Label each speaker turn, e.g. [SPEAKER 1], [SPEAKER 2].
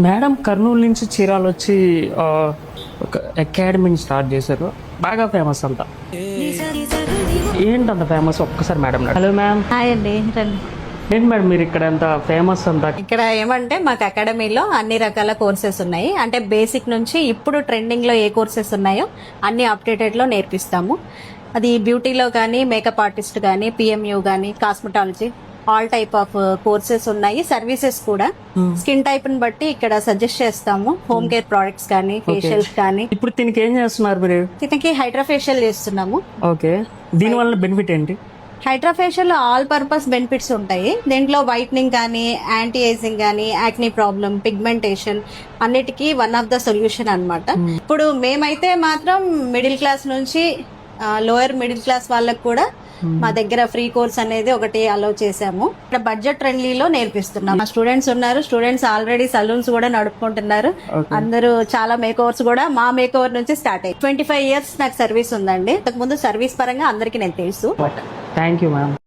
[SPEAKER 1] Madam Kurnool నుంచి చీరాలు వచ్చి ఒక అకాడమీని స్టార్ట్ చేశారు, బాగా ఫేమస్ అంట. ఏంటంత ఫేమస్ ఒక్కసారి మేడం? Hello ma'am.
[SPEAKER 2] హాయ్ అండి, రండి.
[SPEAKER 1] ఏంటి మేడం మీరు ఇక్కడ ఎంత ఫేమస్ అంట?
[SPEAKER 2] ఇక్కడ ఏమంటే మాకు అకాడమీలో అన్ని రకాల కోర్సెస్ ఉన్నాయి. అంటే బేసిక్ నుంచి ఇప్పుడు ట్రెండింగ్ లో ఏ కోర్సెస్ ఉన్నాయో అన్ని అప్డేటెడ్ లో నేర్పిస్తాము. అది బ్యూటీలో కానీ, మేకప్ ఆర్టిస్ట్ కానీ, పిఎంయూ కానీ, cosmetology, all type of courses ఉన్నాయి. సర్వీసెస్ కూడా స్కిన్ టైప్ ని బట్టి ఇక్కడ సజెస్ట్ చేస్తాము. హోమ్ కేర్ ప్రొడక్ట్స్ కానీ, ఫేషియల్స్ కానీ.
[SPEAKER 1] ఇప్పుడు దీనికి ఏం చేస్తున్నారు మీరు?
[SPEAKER 2] దీనికి హైడ్రాఫేషియల్ చేస్తున్నాము.
[SPEAKER 1] ఓకే, దీని వల్ల బెనిఫిట్ ఏంటి?
[SPEAKER 2] హైడ్రాఫేషియల్ ఆల్ పర్పస్ బెనిఫిట్స్ ఉంటాయి. దీంట్లో వైట్నింగ్ కానీ, యాంటీ ఏజింగ్ కానీ, యాక్నీ ప్రాబ్లం, పిగ్మెంటేషన్ అన్నిటికీ వన్ ఆఫ్ ద సొల్యూషన్ అన్నమాట. ఇప్పుడు మేమైతే మాత్రం మిడిల్ క్లాస్ నుంచి లోయర్ మిడిల్ క్లాస్ వాళ్ళకు కూడా మా దగ్గర ఫ్రీ కోర్స్ అనేది ఒకటి అలౌ చేసాము. ఇక్కడ బడ్జెట్ ఫ్రెండ్లీలో నేర్పిస్తున్నాం. మా స్టూడెంట్స్ ఉన్నారు, స్టూడెంట్స్ ఆల్రెడీ సలూన్స్ కూడా నడుపుకుంటున్నారు. అందరూ చాలా మేక్ ఓవర్స్ కూడా మా మేక్ ఓవర్ నుంచి స్టార్ట్ అయ్యి 25 years నాకు సర్వీస్ ఉందండి. ఇంతకు ముందు సర్వీస్ పరంగా అందరికీ నేను తెలుసు.
[SPEAKER 1] Thank you ma'am.